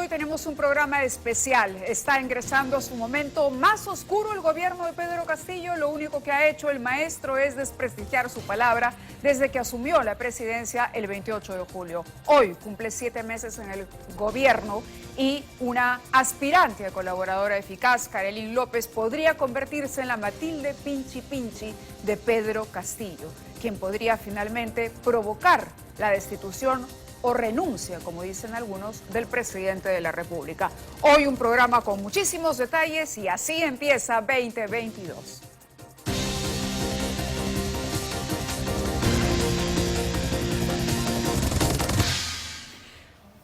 hoy tenemos un programa especial. Está ingresando a su momento más oscuro el gobierno de Pedro Castillo. Lo único que ha hecho el maestro es desprestigiar su palabra desde que asumió la presidencia el 28 de julio. Hoy cumple 7 meses en el gobierno y una aspirante a colaboradora eficaz, Karelyn López, podría convertirse en la Matilde Pinchi Pinchi de Pedro Castillo, quien podría finalmente provocar la destitución o renuncia, como dicen algunos, del presidente de la República. Hoy un programa con muchísimos detalles y así empieza 2022.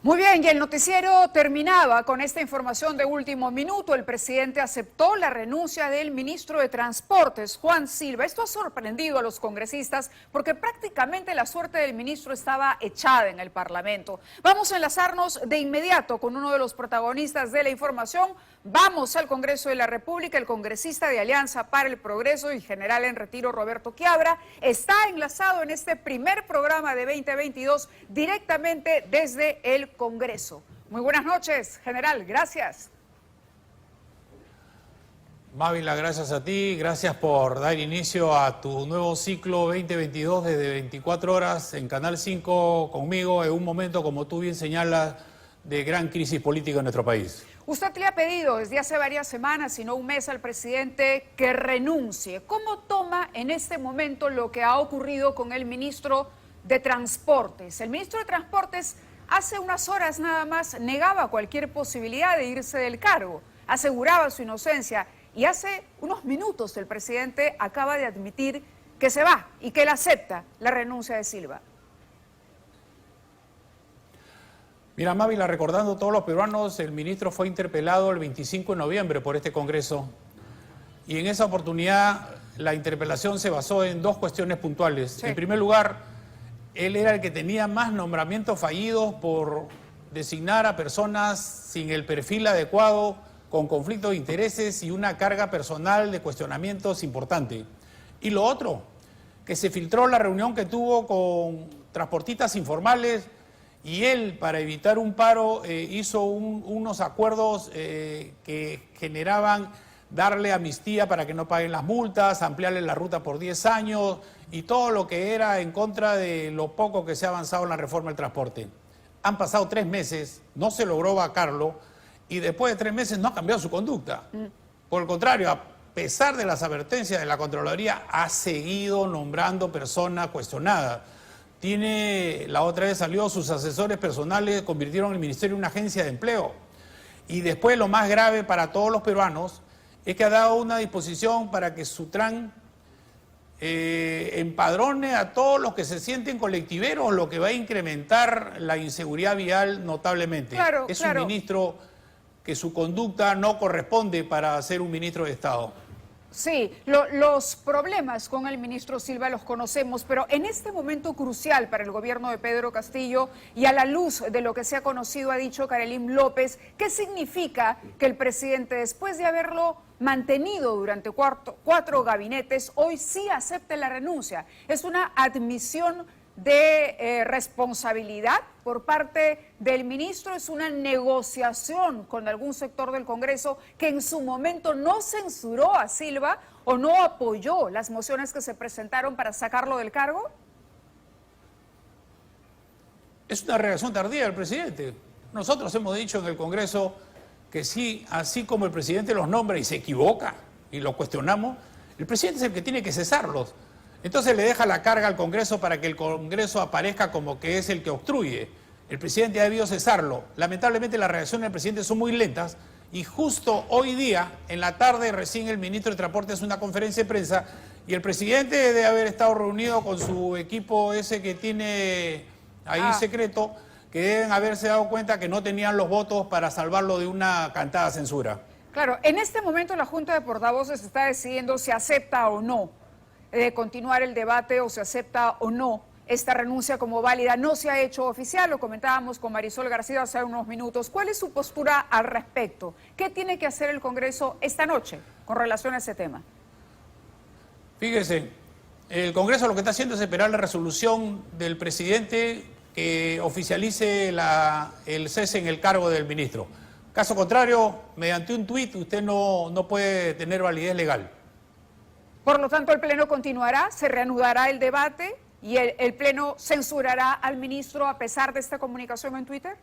Muy bien, y el noticiero terminaba con esta información de último minuto. El presidente aceptó la renuncia del ministro de Transportes, Juan Silva. Esto ha sorprendido a los congresistas porque prácticamente la suerte del ministro estaba echada en el Parlamento. Vamos a enlazarnos de inmediato con uno de los protagonistas de la información. Vamos al Congreso de la República. El congresista de Alianza para el Progreso y general en retiro, Roberto Quiabra, está enlazado en este primer programa de 2022 directamente desde el Congreso. Muy buenas noches, general, gracias. Mávila, gracias a ti, gracias por dar inicio a tu nuevo ciclo 2022 desde 24 horas en Canal 5 conmigo en un momento, como tú bien señalas, de gran crisis política en nuestro país. Usted le ha pedido desde hace varias semanas, si no un mes, al presidente que renuncie. ¿Cómo toma en este momento lo que ha ocurrido con el ministro de Transportes? El ministro de Transportes hace unas horas nada más negaba cualquier posibilidad de irse del cargo, aseguraba su inocencia y hace unos minutos el presidente acaba de admitir que se va y que él acepta la renuncia de Silva. Mira, Mávila, recordando a todos los peruanos, el ministro fue interpelado el 25 de noviembre por este Congreso y en esa oportunidad la interpelación se basó en dos cuestiones puntuales. Sí. En primer lugar, él era el que tenía más nombramientos fallidos por designar a personas sin el perfil adecuado, con conflicto de intereses y una carga personal de cuestionamientos importante. Y lo otro, que se filtró la reunión que tuvo con transportistas informales y él, para evitar un paro, hizo unos acuerdos que generaban darle amnistía para que no paguen las multas, ampliarle la ruta por 10 años y todo lo que era en contra de lo poco que se ha avanzado en la reforma del transporte. Han pasado 3 meses, no se logró vacarlo y después de 3 meses no ha cambiado su conducta. Por el contrario, a pesar de las advertencias de la Contraloría, ha seguido nombrando personas cuestionadas. La otra vez salió, sus asesores personales convirtieron el ministerio en una agencia de empleo. Y después lo más grave para todos los peruanos es que ha dado una disposición para que Sutran empadrone a todos los que se sienten colectiveros, lo que va a incrementar la inseguridad vial notablemente. Claro, es claro. Un ministro que su conducta no corresponde para ser un ministro de Estado. Sí, los problemas con el ministro Silva los conocemos, pero en este momento crucial para el gobierno de Pedro Castillo y a la luz de lo que se ha conocido, ha dicho Karelyn López, ¿qué significa que el presidente, después de haberlo mantenido durante cuatro gabinetes, hoy sí acepte la renuncia? ¿Es una admisión de responsabilidad por parte del ministro? ¿Es una negociación con algún sector del Congreso que en su momento no censuró a Silva o no apoyó las mociones que se presentaron para sacarlo del cargo? Es una reacción tardía del presidente. Nosotros hemos dicho en el Congreso que sí, así como el presidente los nombra y se equivoca y lo cuestionamos, el presidente es el que tiene que cesarlos. Entonces le deja la carga al Congreso para que el Congreso aparezca como que es el que obstruye. El presidente ha debido cesarlo. Lamentablemente las reacciones del presidente son muy lentas y justo hoy día, en la tarde, recién el ministro de Transporte hace una conferencia de prensa y el presidente debe haber estado reunido con su equipo ese que tiene ahí secreto, que deben haberse dado cuenta que no tenían los votos para salvarlo de una cantada censura. Claro, en este momento la Junta de Portavoces está decidiendo si acepta o no continuar el debate o se acepta o no esta renuncia como válida. No se ha hecho oficial, lo comentábamos con Marisol García hace unos minutos. ¿Cuál es su postura al respecto? ¿Qué tiene que hacer el Congreso esta noche con relación a ese tema? Fíjese, el Congreso lo que está haciendo es esperar la resolución del presidente que oficialice el cese en el cargo del ministro. Caso contrario, mediante un tuit usted no puede tener validez legal. Por lo tanto, el Pleno continuará, se reanudará el debate y el Pleno censurará al ministro a pesar de esta comunicación en Twitter.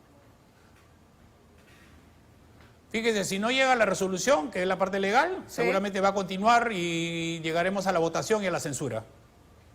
Fíjese, si no llega a la resolución, que es la parte legal, sí, seguramente va a continuar y llegaremos a la votación y a la censura.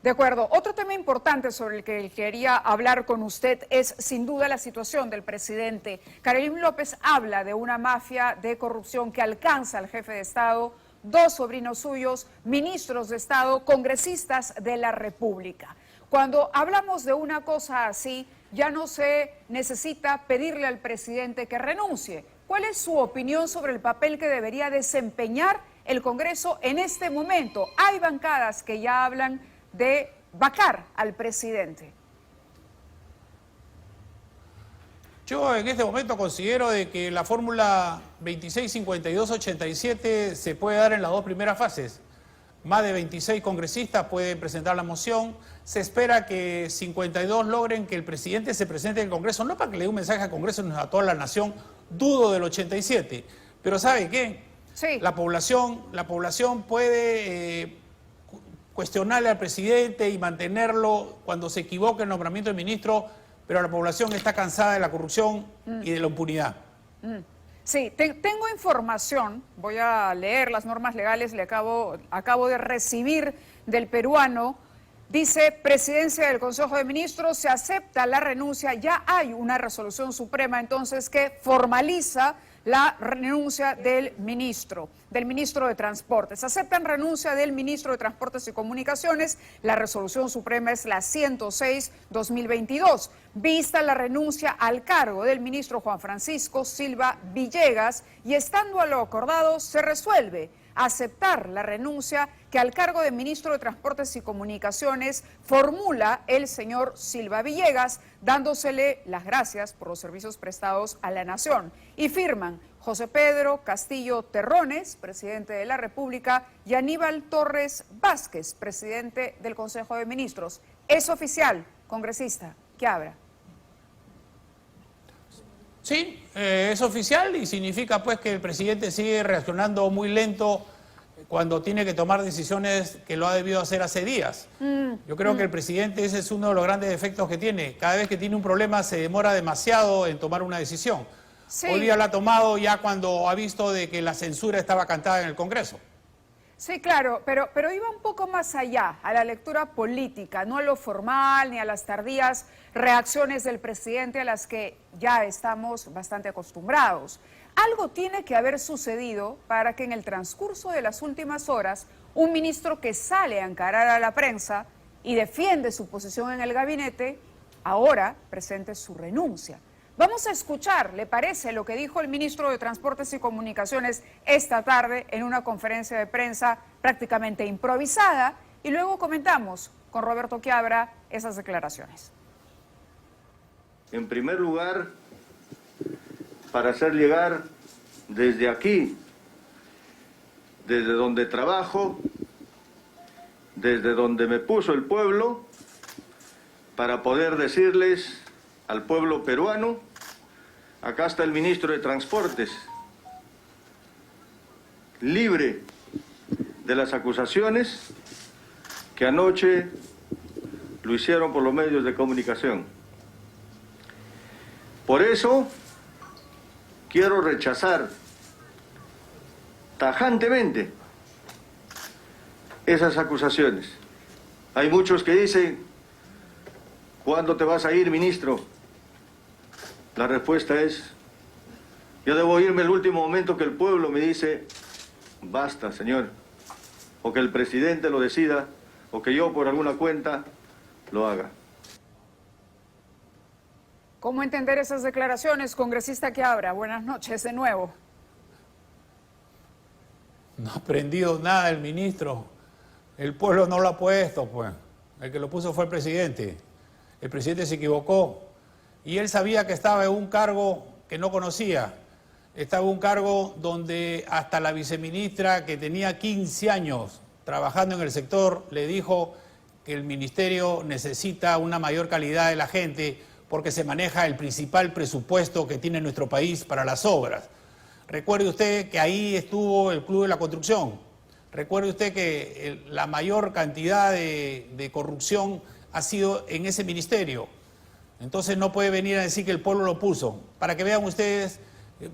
De acuerdo. Otro tema importante sobre el que quería hablar con usted es, sin duda, la situación del presidente. Carolyn López habla de una mafia de corrupción que alcanza al jefe de Estado, dos sobrinos suyos, ministros de Estado, congresistas de la República. Cuando hablamos de una cosa así, ya no se necesita pedirle al presidente que renuncie. ¿Cuál es su opinión sobre el papel que debería desempeñar el Congreso en este momento? Hay bancadas que ya hablan de vacar al presidente. Yo en este momento considero de que la fórmula 26-52-87 se puede dar en las dos primeras fases. Más de 26 congresistas pueden presentar la moción. Se espera que 52 logren que el presidente se presente en el Congreso, no para que le dé un mensaje al Congreso, sino a toda la nación. Dudo del 87. Pero ¿sabe qué? Sí. La población puede cuestionarle al presidente y mantenerlo cuando se equivoque el nombramiento del ministro, pero la población está cansada de la corrupción y de la impunidad. Sí, tengo información, voy a leer las normas legales, acabo de recibir del peruano. Dice, Presidencia del Consejo de Ministros, se acepta la renuncia, ya hay una resolución suprema entonces que formaliza la renuncia del ministro de Transportes. Aceptan renuncia del ministro de Transportes y Comunicaciones. La resolución suprema es la 106-2022. Vista la renuncia al cargo del ministro Juan Francisco Silva Villegas y estando a lo acordado, se resuelve aceptar la renuncia que al cargo de ministro de Transportes y Comunicaciones formula el señor Silva Villegas, dándosele las gracias por los servicios prestados a la nación. Y firman José Pedro Castillo Terrones, presidente de la República, y Aníbal Torres Vázquez, presidente del Consejo de Ministros. Es oficial, congresista, ¿qué habrá? Sí, es oficial y significa pues que el presidente sigue reaccionando muy lento cuando tiene que tomar decisiones que lo ha debido hacer hace días. Yo creo que el presidente, ese es uno de los grandes defectos que tiene. Cada vez que tiene un problema se demora demasiado en tomar una decisión. Sí. Hoy día la ha tomado ya cuando ha visto de que la censura estaba cantada en el Congreso. Sí, claro, pero iba un poco más allá, a la lectura política, no a lo formal ni a las tardías reacciones del presidente a las que ya estamos bastante acostumbrados. Algo tiene que haber sucedido para que en el transcurso de las últimas horas un ministro que sale a encarar a la prensa y defiende su posición en el gabinete, ahora presente su renuncia. Vamos a escuchar, ¿le parece lo que dijo el ministro de Transportes y Comunicaciones esta tarde en una conferencia de prensa prácticamente improvisada? Y luego comentamos con Roberto Quiabra esas declaraciones. En primer lugar, para hacer llegar desde aquí, desde donde trabajo, desde donde me puso el pueblo, para poder decirles al pueblo peruano, acá está el ministro de Transportes, libre de las acusaciones que anoche lo hicieron por los medios de comunicación. Por eso quiero rechazar tajantemente esas acusaciones. Hay muchos que dicen, ¿cuándo te vas a ir, ministro? La respuesta es, yo debo irme el último momento que el pueblo me dice, basta, señor, o que el presidente lo decida, o que yo por alguna cuenta lo haga. ¿Cómo entender esas declaraciones, congresista Quiabra? Buenas noches de nuevo. No ha aprendido nada el ministro. El pueblo no lo ha puesto, pues. El que lo puso fue el presidente. El presidente se equivocó. Y él sabía que estaba en un cargo que no conocía. Estaba en un cargo donde hasta la viceministra, que tenía 15 años trabajando en el sector, le dijo que el ministerio necesita una mayor calidad de la gente, porque se maneja el principal presupuesto que tiene nuestro país para las obras. Recuerde usted que ahí estuvo el Club de la Construcción. Recuerde usted que la mayor cantidad de corrupción ha sido en ese ministerio. Entonces no puede venir a decir que el pueblo lo puso. Para que vean ustedes,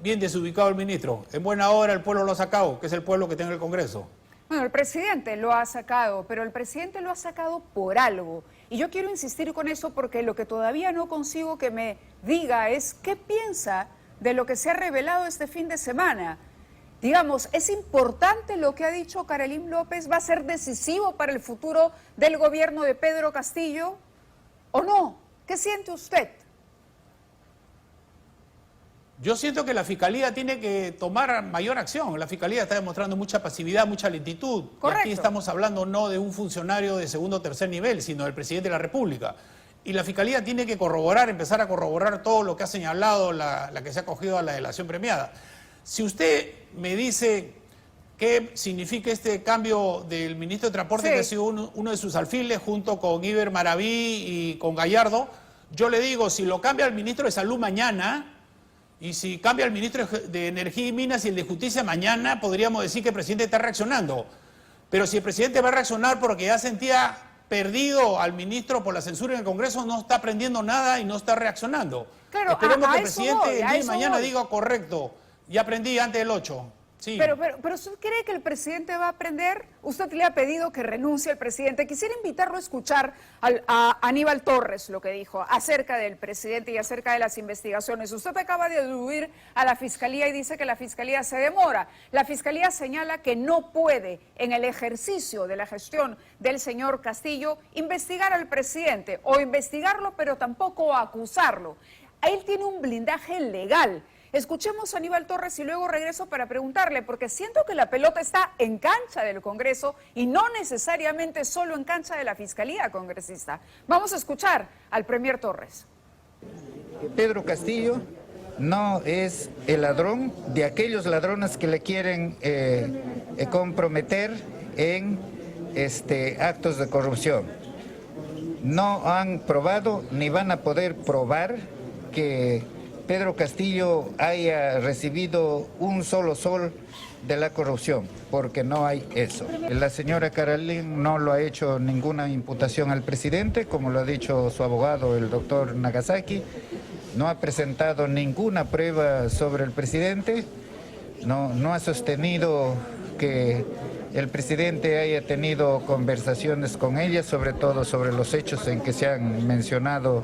bien desubicado el ministro. En buena hora el pueblo lo ha sacado, que es el pueblo que tiene el Congreso. Bueno, el presidente lo ha sacado, pero el presidente lo ha sacado por algo. Y yo quiero insistir con eso porque lo que todavía no consigo que me diga es qué piensa de lo que se ha revelado este fin de semana. Digamos, ¿es importante lo que ha dicho Carolyn López? ¿Va a ser decisivo para el futuro del gobierno de Pedro Castillo o no? ¿Qué siente usted? Yo siento que la Fiscalía tiene que tomar mayor acción. La Fiscalía está demostrando mucha pasividad, mucha lentitud. Correcto. Y aquí estamos hablando no de un funcionario de segundo o tercer nivel, sino del presidente de la República. Y la Fiscalía tiene que corroborar, empezar a corroborar todo lo que ha señalado la que se ha acogido a la delación premiada. Si usted me dice qué significa este cambio del ministro de Transporte, sí, que ha sido uno de sus alfiles, junto con Iber Maraví y con Gallardo, yo le digo, si lo cambia el ministro de Salud mañana, y si cambia el ministro de Energía y Minas y el de Justicia mañana, podríamos decir que el presidente está reaccionando. Pero si el presidente va a reaccionar porque ya sentía perdido al ministro por la censura en el Congreso, no está aprendiendo nada y no está reaccionando. Claro, esperemos que el eso presidente voy, el día de mañana voy. diga correcto, ya aprendí antes del 8. Sí. Pero ¿usted cree que el presidente va a aprender? Usted le ha pedido que renuncie al presidente. Quisiera invitarlo a escuchar a Aníbal Torres lo que dijo acerca del presidente y acerca de las investigaciones. Usted acaba de aludir a la Fiscalía y dice que la Fiscalía se demora. La Fiscalía señala que no puede, en el ejercicio de la gestión del señor Castillo, investigar al presidente o investigarlo, pero tampoco acusarlo. Él tiene un blindaje legal. Escuchemos a Aníbal Torres y luego regreso para preguntarle, porque siento que la pelota está en cancha del Congreso y no necesariamente solo en cancha de la Fiscalía congresista. Vamos a escuchar al premier Torres. Pedro Castillo no es el ladrón de aquellos ladrones que le quieren comprometer en actos de corrupción. No han probado ni van a poder probar que Pedro Castillo haya recibido un solo sol de la corrupción, porque no hay eso. La señora Carolyn no lo ha hecho ninguna imputación al presidente, como lo ha dicho su abogado, el doctor Nagasaki. No ha presentado ninguna prueba sobre el presidente, no ha sostenido que el presidente haya tenido conversaciones con ella, sobre todo sobre los hechos en que se han mencionado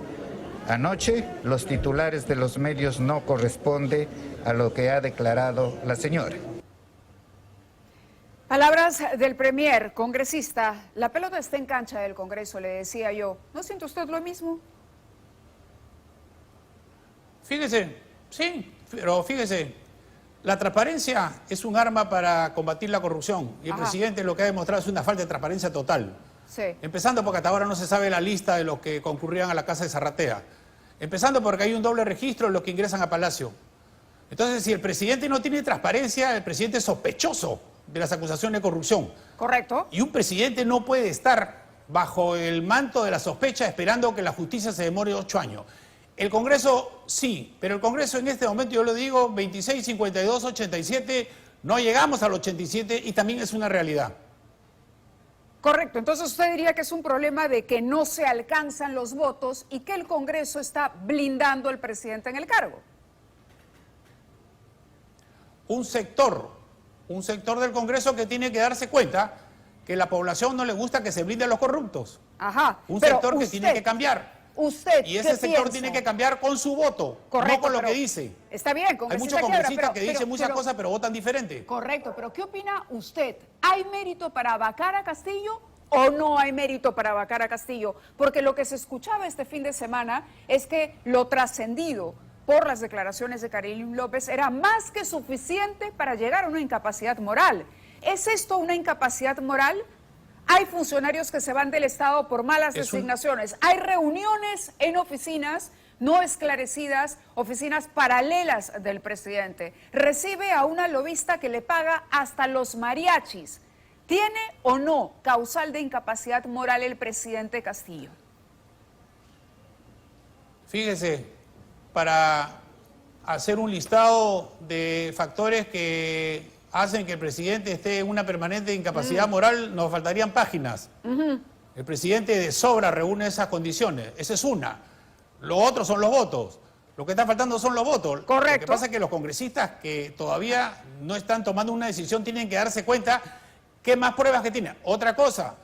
anoche. Los titulares de los medios no corresponde a lo que ha declarado la señora. Palabras del premier, congresista. La pelota está en cancha del Congreso, le decía yo. ¿No siente usted lo mismo? Fíjese, sí, pero fíjese, la transparencia es un arma para combatir la corrupción y el presidente lo que ha demostrado es una falta de transparencia total. Sí. Empezando porque hasta ahora no se sabe la lista de los que concurrían a la casa de Zarratea. Empezando porque hay un doble registro de los que ingresan a Palacio. Entonces, si el presidente no tiene transparencia, el presidente es sospechoso de las acusaciones de corrupción. Correcto. Y un presidente no puede estar bajo el manto de la sospecha esperando que la justicia se demore 8 años. El Congreso sí, pero el Congreso en este momento, yo lo digo, 26, 52, 87, no llegamos al 87 y también es una realidad. Correcto, entonces usted diría que es un problema de que no se alcanzan los votos y que el Congreso está blindando al presidente en el cargo. Un sector del Congreso que tiene que darse cuenta que a la población no le gusta que se blinde a los corruptos. Ajá. Un pero sector que usted, tiene que cambiar. ¿Usted Y ese qué sector piensa? tiene que cambiar con su voto, Correcto, no con lo pero que dice. Está bien, Hay congresista muchos congresistas Quiebra, que dicen muchas cosas, pero votan diferente. Correcto, pero ¿qué opina usted? ¿Hay mérito para vacar a Castillo o no hay mérito para vacar a Castillo? Porque lo que se escuchaba este fin de semana es que lo trascendido por las declaraciones de Carolyn López era más que suficiente para llegar a una incapacidad moral. ¿Es esto una incapacidad moral? Hay funcionarios que se van del Estado por malas designaciones. Hay reuniones en oficinas no esclarecidas, oficinas paralelas del presidente. Recibe a una lobista que le paga hasta los mariachis. ¿Tiene o no causal de incapacidad moral el presidente Castillo? Fíjese, para hacer un listado de factores que hacen que el presidente esté en una permanente incapacidad moral, nos faltarían páginas. El presidente de sobra reúne esas condiciones, esa es una. Lo otro son los votos. Lo que está faltando son los votos. Correcto. Lo que pasa es que los congresistas que todavía no están tomando una decisión tienen que darse cuenta qué más pruebas que tienen. Otra cosa,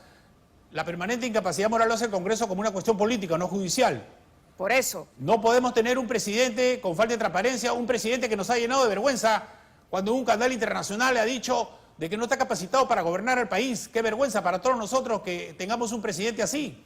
la permanente incapacidad moral lo hace el Congreso como una cuestión política, no judicial. Por eso. No podemos tener un presidente con falta de transparencia, un presidente que nos ha llenado de vergüenza cuando un canal internacional le ha dicho de que no está capacitado para gobernar el país. Qué vergüenza para todos nosotros que tengamos un presidente así.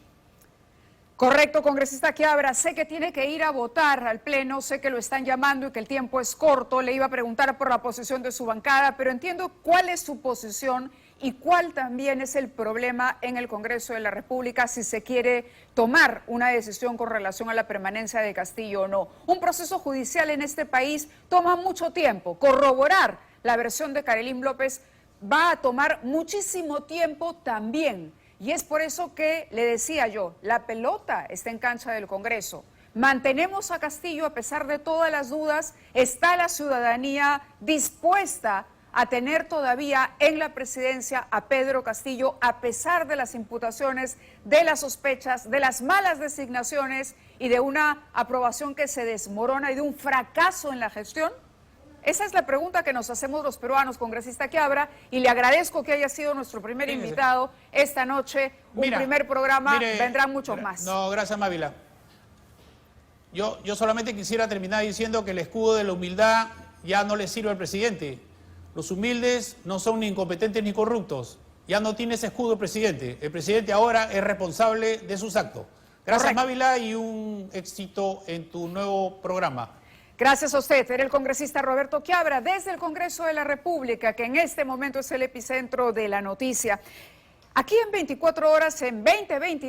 Correcto, congresista Quiabra, sé que tiene que ir a votar al Pleno, sé que lo están llamando y que el tiempo es corto, le iba a preguntar por la posición de su bancada, pero entiendo cuál es su posición y cuál también es el problema en el Congreso de la República si se quiere tomar una decisión con relación a la permanencia de Castillo o no. Un proceso judicial en este país toma mucho tiempo, corroborar la versión de Carolyn López va a tomar muchísimo tiempo también. Y es por eso que le decía yo, la pelota está en cancha del Congreso. Mantenemos a Castillo a pesar de todas las dudas. ¿Está la ciudadanía dispuesta a tener todavía en la presidencia a Pedro Castillo a pesar de las imputaciones, de las sospechas, de las malas designaciones y de una aprobación que se desmorona y de un fracaso en la gestión? Esa es la pregunta que nos hacemos los peruanos, congresista Quiabra, y le agradezco que haya sido nuestro primer invitado esta noche. Un primer programa, vendrán muchos más. No, gracias, Mávila. Yo solamente quisiera terminar diciendo que el escudo de la humildad ya no le sirve al presidente. Los humildes no son ni incompetentes ni corruptos. Ya no tiene ese escudo el presidente. El presidente ahora es responsable de sus actos. Gracias, Mávila, y un éxito en tu nuevo programa. Gracias a usted. Era el congresista Roberto Quiabra desde el Congreso de la República, que en este momento es el epicentro de la noticia. Aquí en 24 horas, en 2020.